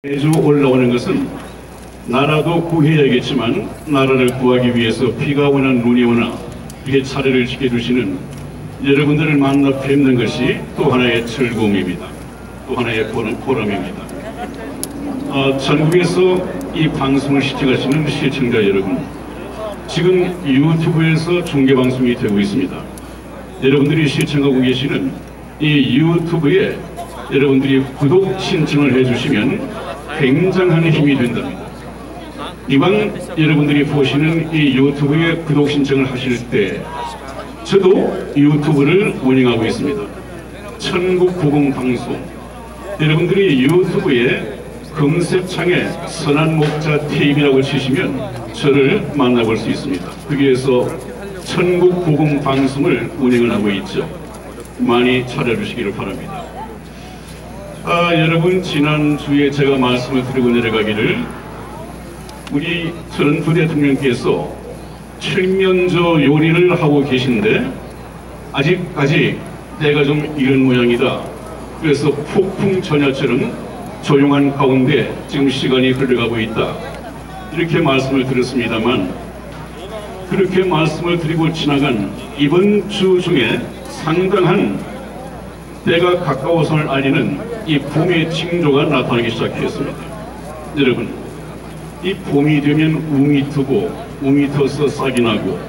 매주 올라오는 것은 나라도 구해야겠지만 나라를 구하기 위해서 비가 오나 눈이 오나 그게 차례를 지켜주시는 여러분들을 만나 뵙는 것이 또 하나의 즐거움입니다. 또 하나의 보람입니다. 전국에서 이 방송을 시청하시는 시청자 여러분, 지금 유튜브에서 중계방송이 되고 있습니다. 여러분들이 시청하고 계시는 이 유튜브에 여러분들이 구독 신청을 해주시면 굉장한 힘이 된답니다. 이왕 여러분들이 보시는 이 유튜브에 구독 신청을 하실 때 저도 유튜브를 운영하고 있습니다. 천국복음방송, 여러분들이 유튜브에 검색창에 선한 목자 TV라고 치시면 저를 만나볼 수 있습니다. 거기에서 천국복음방송을 운영을 하고 있죠. 많이 찾아주시기를 바랍니다. 여러분, 지난주에 제가 말씀을 드리고 내려가기를 우리 트럼프 대통령께서 칠면조 요리를 하고 계신데 아직까지 때가 좀 이른 모양이다. 그래서 폭풍 전야처럼 조용한 가운데 지금 시간이 흘러가고 있다. 이렇게 말씀을 드렸습니다만, 그렇게 말씀을 드리고 지나간 이번 주 중에 상당한 때가 가까워서를 알리는 이 봄의 징조가 나타나기 시작했습니다. 여러분, 이 봄이 되면 웅이 트고 웅이 터서 싹이 나고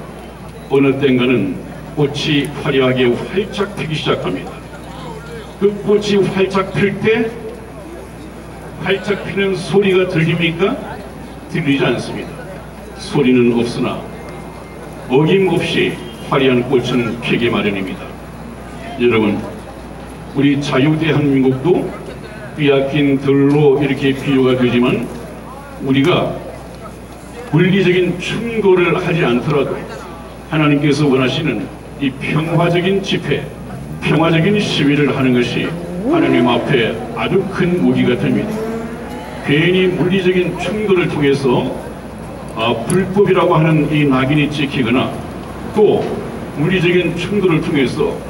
어느 땐가는 꽃이 화려하게 활짝 피기 시작합니다. 그 꽃이 활짝 필 때 활짝 피는 소리가 들립니까? 들리지 않습니다. 소리는 없으나 어김없이 화려한 꽃은 피기 마련입니다. 여러분, 우리 자유대한민국도 삐약긴 들로 이렇게 비유가 되지만 우리가 물리적인 충돌을 하지 않더라도 하나님께서 원하시는 이 평화적인 집회, 평화적인 시위를 하는 것이 하나님 앞에 아주 큰 무기가 됩니다. 괜히 물리적인 충돌을 통해서 불법이라고 하는 이 낙인이 찍히거나 또 물리적인 충돌을 통해서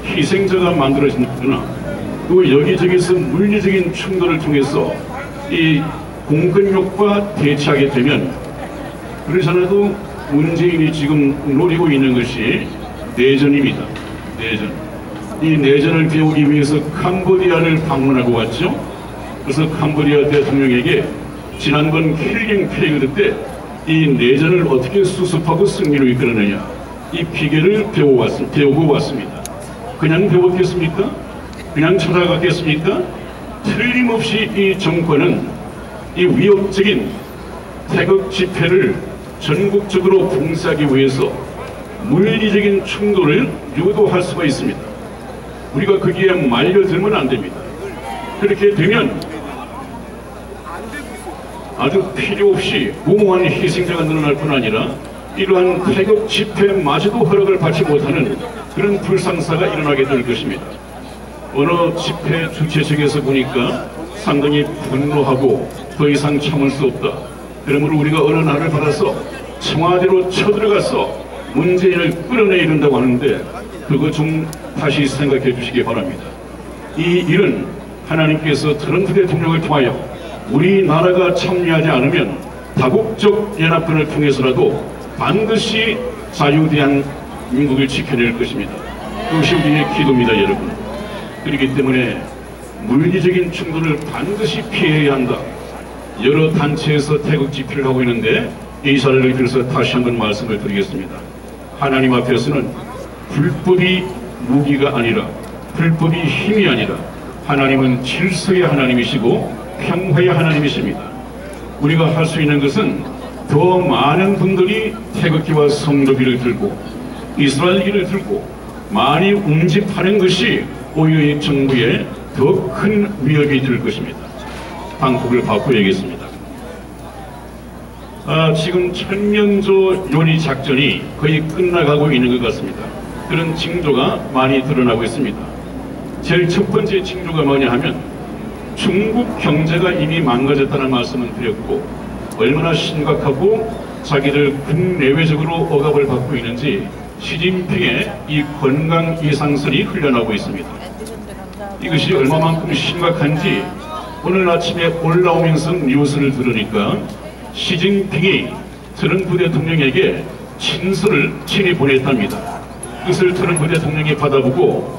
희생자가 만들어진다거나 또 여기저기서 물리적인 충돌을 통해서 이 공권력과 대치하게 되면, 그렇지 않아도 문재인이 지금 노리고 있는 것이 내전입니다. 내전. 이 내전을 배우기 위해서 캄보디아를 방문하고 왔죠. 그래서 캄보디아 대통령에게 지난번 킬링 페이드 때 이 내전을 어떻게 수습하고 승리로 이끌어내냐, 이 비결을 배우고 왔습니다. 그냥 배웠겠습니까? 그냥 찾아갔겠습니까? 틀림없이 이 정권은 이 위협적인 태극 집회를 전국적으로 봉쇄하기 위해서 물리적인 충돌을 유도할 수가 있습니다. 우리가 거기에 말려들면 안 됩니다. 그렇게 되면 아주 필요 없이 무모한 희생자가 늘어날 뿐 아니라 이러한 태극 집회마저도 허락을 받지 못하는 그런 불상사가 일어나게 될 것입니다. 어느 집회 주최 측에서 보니까 상당히 분노하고 더 이상 참을 수 없다. 그러므로 우리가 어느 날을 받아서 청와대로 쳐들어가서 문재인을 끌어내야 된다고 하는데 그거 좀 다시 생각해 주시기 바랍니다. 이 일은 하나님께서 트럼프 대통령을 통하여 우리나라가 참여하지 않으면 다국적 연합군을 통해서라도 반드시 자유대한민국을 지켜낼 것입니다. 그것이 우리의 기도입니다, 여러분. 그렇기 때문에 물리적인 충돌을 반드시 피해야 한다. 여러 단체에서 태극 집회를 하고 있는데 이 자리를 빌어서 다시 한번 말씀을 드리겠습니다. 하나님 앞에서는 불법이 무기가 아니라, 불법이 힘이 아니라 하나님은 질서의 하나님이시고 평화의 하나님이십니다. 우리가 할 수 있는 것은 더 많은 분들이 태극기와 성도기를 들고 이스라엘기를 들고 많이 운집하는 것이 오히려 이 정부에 더 큰 위협이 될 것입니다. 방법을 바꿔야겠습니다. 지금 천면조 요리 작전이 거의 끝나가고 있는 것 같습니다. 그런 징조가 많이 드러나고 있습니다. 제일 첫 번째 징조가 뭐냐 하면 중국 경제가 이미 망가졌다는 말씀을 드렸고, 얼마나 심각하고 자기들 국내외적으로 억압을 받고 있는지 시진핑의 이 건강 이상설이 흘러나오고 있습니다. 이것이 얼마만큼 심각한지 오늘 아침에 올라오면서 뉴스를 들으니까 시진핑이 트럼프 대통령에게 친서를 친히 보냈답니다. 그것을 트럼프 대통령이 받아보고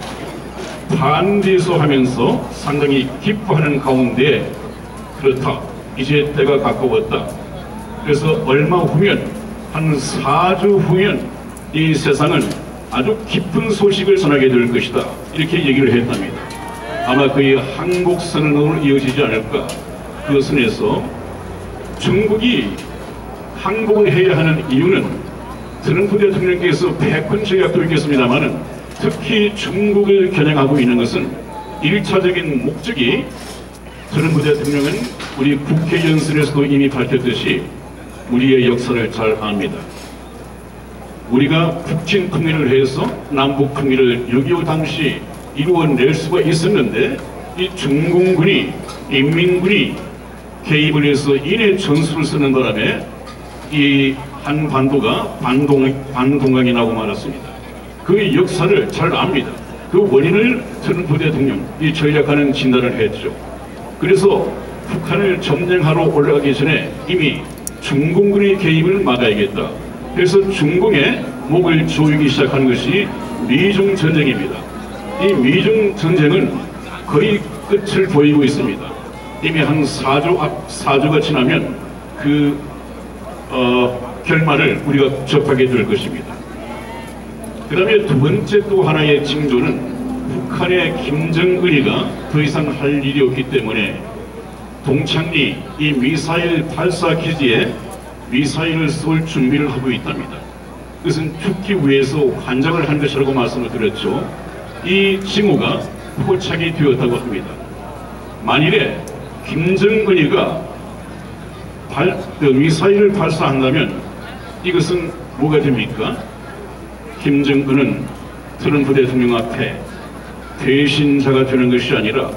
반대소하면서 상당히 기뻐하는 가운데 그렇다, 이제 때가 가까웠다. 그래서 얼마 후면, 한 4주 후면 이 세상은 아주 기쁜 소식을 전하게 될 것이다, 이렇게 얘기를 했답니다. 아마 그의 한국 선언으로 이어지지 않을까. 그 선에서 중국이 항복을 해야 하는 이유는 트럼프 대통령께서 패권 전략도 있겠습니다만은 특히 중국을 겨냥하고 있는 것은 1차적인 목적이, 트럼프 대통령은 우리 국회 연설에서도 이미 밝혔듯이 우리의 역사를 잘 압니다. 우리가 북진 통일을 해서 남북 통일을 6.25 당시 이루어낼 수가 있었는데 이 중공군이, 인민군이 개입을 해서 인해 전술을 쓰는 바람에 이 한반도가 반동강이 나고 말았습니다. 그 역사를 잘 압니다. 그 원인을 트럼프 대통령이 전략하는 진단을 했죠. 그래서 북한을 점령하러 올라가기 전에 이미 중공군의 개입을 막아야겠다. 그래서 중공의 목을 조이기 시작한 것이 미중 전쟁입니다. 이 미중 전쟁은 거의 끝을 보이고 있습니다. 이미 한 4주가 지나면 그 결말을 우리가 접하게 될 것입니다. 그 다음에 두 번째 또 하나의 징조는 북한의 김정은이가 더 이상 할 일이 없기 때문에 동창리 이 미사일 발사 기지에 미사일을 쏠 준비를 하고 있답니다. 그것은 죽기 위해서 환장을 한 것이라고 말씀을 드렸죠. 이 징후가 포착이 되었다고 합니다. 만일에 김정은이가 미사일을 발사한다면 이것은 뭐가 됩니까? 김정은은 트럼프 대통령 앞에 배신자가 되는 것이 아니라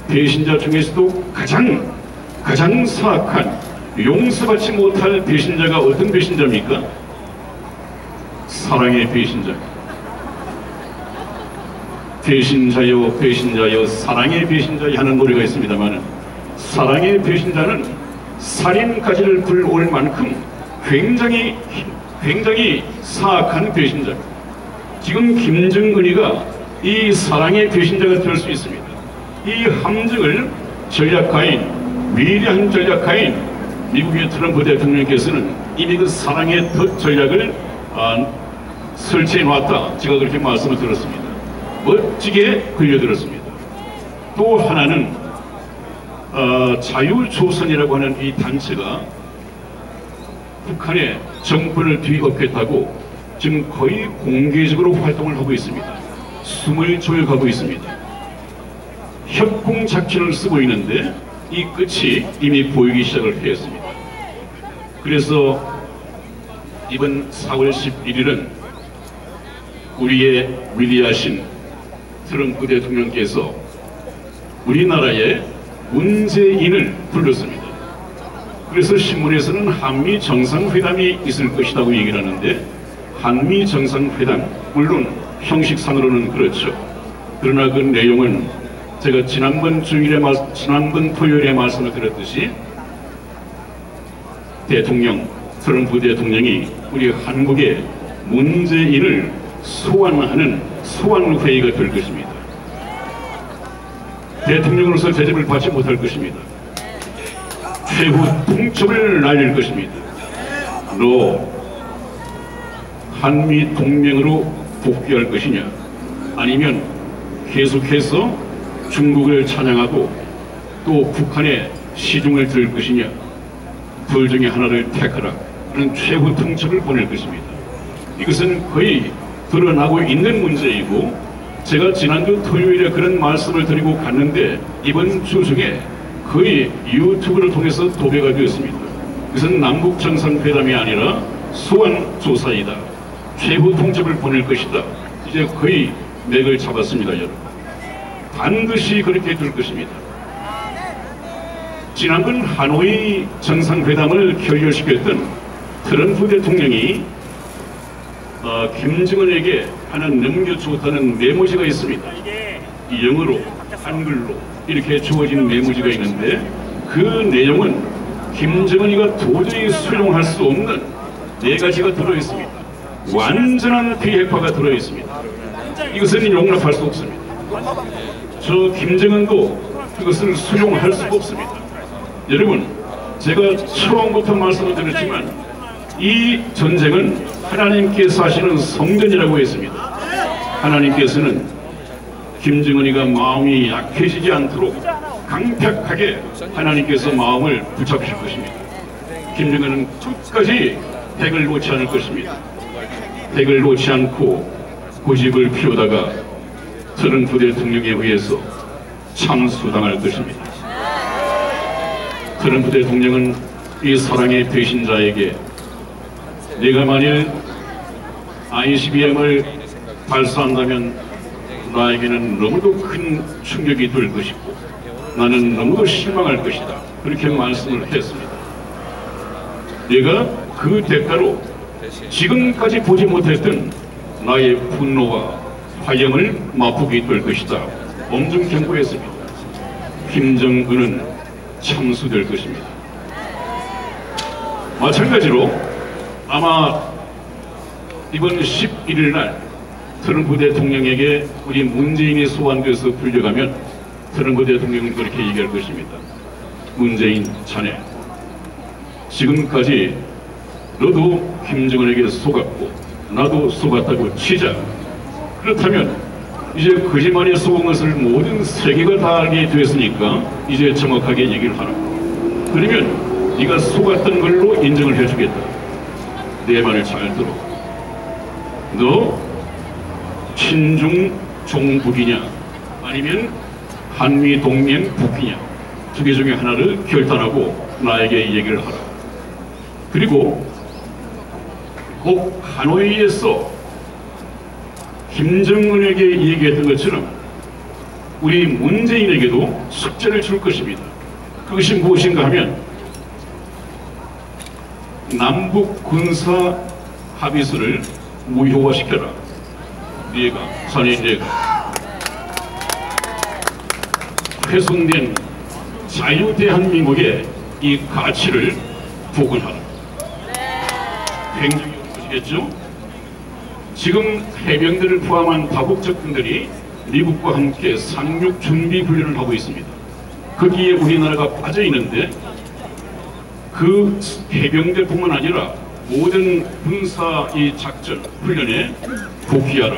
배신자 중에서도 가장 사악한, 용서받지 못할 배신자가 어떤 배신자입니까? 사랑의 배신자. 배신자여 배신자여 사랑의 배신자여 하는 노래가 있습니다만, 사랑의 배신자는 살인까지를 불올 만큼 굉장히 사악한 배신자. 지금 김정은이가 이 사랑의 배신자가 될 수 있습니다. 이 함정을 전략가인, 위대한 전략가인 미국의 트럼프 대통령께서는 이미 그 사랑의 덫 전략을 설치해 놨다, 제가 그렇게 말씀을 들었습니다. 멋지게 걸려들었습니다. 또 하나는 자유조선이라고 하는 이 단체가 북한의 정권을 뒤엎겠다고 지금 거의 공개적으로 활동을 하고 있습니다. 숨을 조여가고 있습니다. 협공 작전을 쓰고 있는데 이 끝이 이미 보이기 시작을 했습니다. 그래서 이번 4월 11일은 우리의 위대하신 트럼프 대통령께서 우리나라의 문재인을 불렀습니다. 그래서 신문에서는 한미 정상회담이 있을 것이라고 얘기를 하는데, 한미 정상회담, 물론 형식상으로는 그렇죠. 그러나 그 내용은 제가 지난번 토요일에 말씀을 드렸듯이 트럼프 대통령이 우리 한국의 문재인을 소환하는 소환회의가 될 것입니다. 대통령으로서 대접을 받지 못할 것입니다. 최후 통첩을 날릴 것입니다. 너 한미 동맹으로 복귀할 것이냐, 아니면 계속해서 중국을 찬양하고 또 북한의 시중을 들 것이냐, 둘 중에 하나를 택하라 하는 최후 통첩을 보낼 것입니다. 이것은 거의 드러나고 있는 문제이고, 제가 지난주 토요일에 그런 말씀을 드리고 갔는데 이번 주 중에 거의 유튜브를 통해서 도배가 되었습니다. 이것은 남북 정상회담이 아니라 소환조사이다, 최후 통첩을 보낼 것이다. 이제 거의 맥을 잡았습니다. 여러분, 반드시 그렇게 될 것입니다. 지난번 하노이 정상회담을 결렬시켰던 트럼프 대통령이 김정은에게 하나 넘겨주었다는 메모지가 있습니다. 이 영어로, 한글로 이렇게 주어진 메모지가 있는데 그 내용은 김정은이가 도저히 수용할 수 없는 4가지가 들어있습니다. 완전한 비핵화가 들어있습니다. 이것은 용납할 수 없습니다. 저 김정은도 그것을 수용할 수가 없습니다. 여러분, 제가 처음부터 말씀을 드렸지만 이 전쟁은 하나님께서 하시는 성전이라고 했습니다. 하나님께서는 김정은이가 마음이 약해지지 않도록 강력하게 하나님께서 마음을 붙잡으실 것입니다. 김정은은 끝까지 핵을 놓지 않을 것입니다. 핵을 놓지 않고 고집을 피우다가 트럼프 대통령에 의해서 참수당할 것입니다. 트럼프 대통령은 이 사랑의 배신자에게 내가 만일 ICBM을 발사한다면 나에게는 너무도 큰 충격이 될 것이고 나는 너무도 실망할 것이다. 그렇게 말씀을 했습니다. 내가 그 대가로 지금까지 보지 못했던 나의 분노와 화염을 맛보게 될 것이다. 엄중 경고했습니다. 김정은은 참수될 것입니다. 마찬가지로 아마 이번 11일 날 트럼프 대통령에게 우리 문재인이 소환돼서 불려가면 트럼프 대통령은 그렇게 얘기할 것입니다. 문재인 자네, 지금까지 너도 김정은에게 속았고 나도 속았다고 치자. 그렇다면 이제 거짓말에 속은 것을 모든 세계가 다 알게 됐으니까 이제 정확하게 얘기를 하라. 그러면 네가 속았던 걸로 인정을 해주겠다. 내 말을 잘 들어. 너 친중 종북이냐 아니면 한미 동맹 북이냐 두 개 중에 하나를 결단하고 나에게 얘기를 하라. 그리고 꼭 하노이에서 김정은에게 얘기했던 것처럼 우리 문재인에게도 숙제를 줄 것입니다. 그것이 무엇인가 하면 남북 군사 합의서를 무효화시켜라. 네가 훼손된 자유대한민국의 이 가치를 복원하라. 굉장히 어려우시겠죠? 지금 해병대를 포함한 다국적군들이 미국과 함께 상륙 준비 훈련을 하고 있습니다. 거기에 우리나라가 빠져 있는데 그 해병대뿐만 아니라 모든 군사 이 작전 훈련에 복귀하라.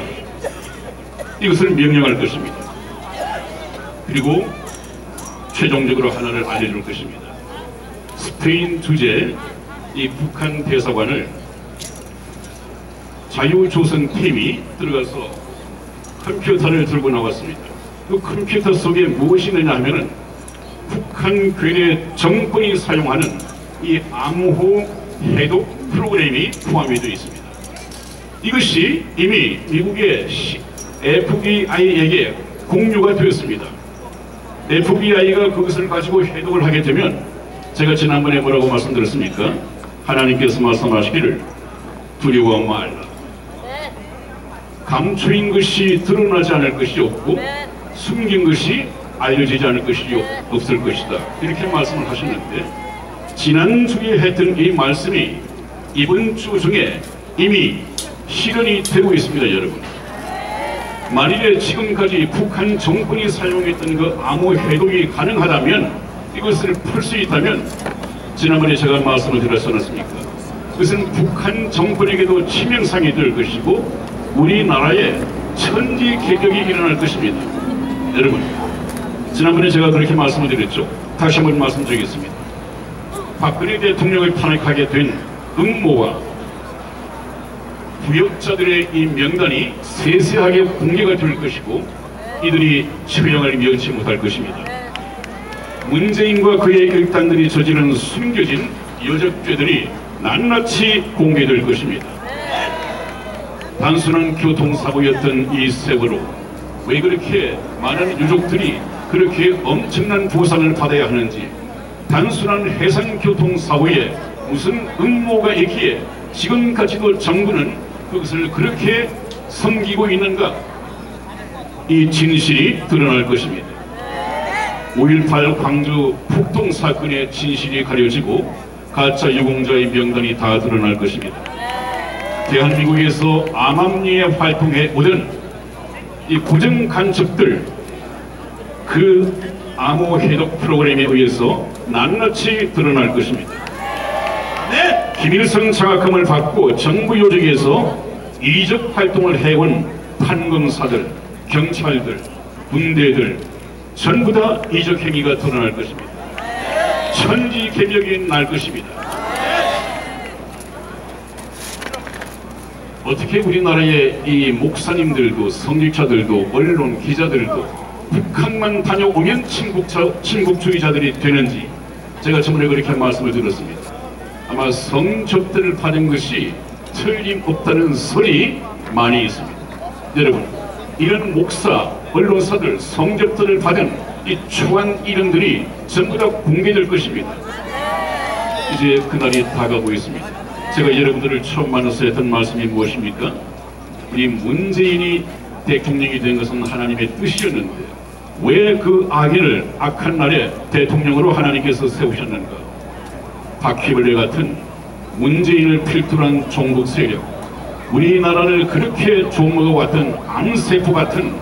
이것을 명령할 것입니다. 그리고 최종적으로 하나를 알려줄 것입니다. 스페인 주재 이 북한 대사관을 자유조선 팀이 들어가서 컴퓨터를 들고 나왔습니다. 그 컴퓨터 속에 무엇이 있느냐 하면은 북한 괴뢰 정권이 사용하는 이 암호 해독 프로그램이 포함이 되어 있습니다. 이것이 이미 미국의 FBI에게 공유가 되었습니다. FBI가 그것을 가지고 해독을 하게 되면 제가 지난번에 뭐라고 말씀드렸습니까? 하나님께서 말씀하시기를 두려워 말라. 감추인 것이 드러나지 않을 것이 없고 숨긴 것이 알려지지 않을 것이 없을 것이다. 이렇게 말씀을 하셨는데 지난주에 했던 이 말씀이 이번 주 중에 이미 실현이 되고 있습니다. 여러분, 만일에 지금까지 북한 정권이 사용했던 그 암호 해독이 가능하다면 이것을 풀 수 있다면 지난번에 제가 말씀을 드렸지 않았습니까? 그것은 북한 정권에게도 치명상이 될 것이고 우리나라에 천지개벽이 일어날 것입니다. 여러분, 지난번에 제가 그렇게 말씀을 드렸죠. 다시 한번 말씀드리겠습니다. 박근혜 대통령을 탄핵하게 된 음모와 부역자들의 이 명단이 세세하게 공개가 될 것이고 이들이 처형을 면치 못할 것입니다. 문재인과 그의 일당들이 저지른 숨겨진 여적죄들이 낱낱이 공개될 것입니다. 단순한 교통사고였던 이 세월호, 왜 그렇게 많은 유족들이 그렇게 엄청난 보상을 받아야 하는지, 단순한 해상교통사고에 무슨 음모가 있기에 지금까지도 정부는 그것을 그렇게 섬기고 있는가, 이 진실이 드러날 것입니다. 5.18 광주 폭동 사건의 진실이 가려지고 가짜 유공자의 명단이 다 드러날 것입니다. 대한민국에서 암암리에 활동해 오던 이 고정 간첩들, 그 암호 해독 프로그램에 의해서 낱낱이 드러날 것입니다. 네. 김일성 장학금을 받고 정부 요직에서 이적 활동을 해온 판검사들, 경찰들, 군대들 전부 다 이적 행위가 드러날 것입니다. 천지개벽이 날 것입니다. 어떻게 우리나라의 이 목사님들도 성직자들도 언론 기자들도 북한만 다녀오면 친국주의자들이 되는지 제가 저번에 그렇게 말씀을 드렸습니다. 아마 성접대를 받은 것이 틀림없다는 설이 많이 있습니다. 여러분, 이런 목사, 언론사들, 성접대를 받은 이 초안 이름들이 전부 다 공개될 것입니다. 이제 그날이 다가오고 있습니다. 제가 여러분들을 처음 만나서 했던 말씀이 무엇입니까? 우리 문재인이 대통령이 된 것은 하나님의 뜻이었는데 왜 그 악한 날에 대통령으로 하나님께서 세우셨는가? 바퀴벌레 같은 문재인을 필두로 한 종북 세력, 우리나라를 그렇게 조먹어왔던 암세포 같은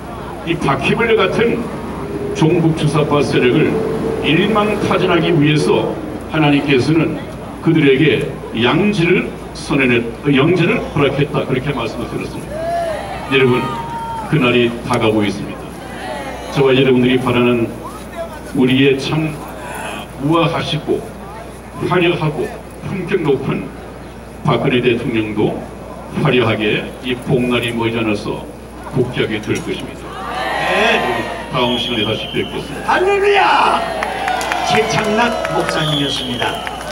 이 바퀴벌레 같은 종북 주사파 세력을 일망타진하기 위해서 하나님께서는 그들에게 영지를 허락했다, 그렇게 말씀을 드렸습니다. 여러분, 그날이 다가오고 있습니다. 저와 여러분들이 바라는 우리의 참 우아하시고 화려하고 품격 높은 박근혜 대통령도 화려하게 이 복날이 머지않아서 복귀하게 될 것입니다. 네. 다음 시간에 다시 뵙겠습니다. 할렐루야! 최창락 목사님이었습니다.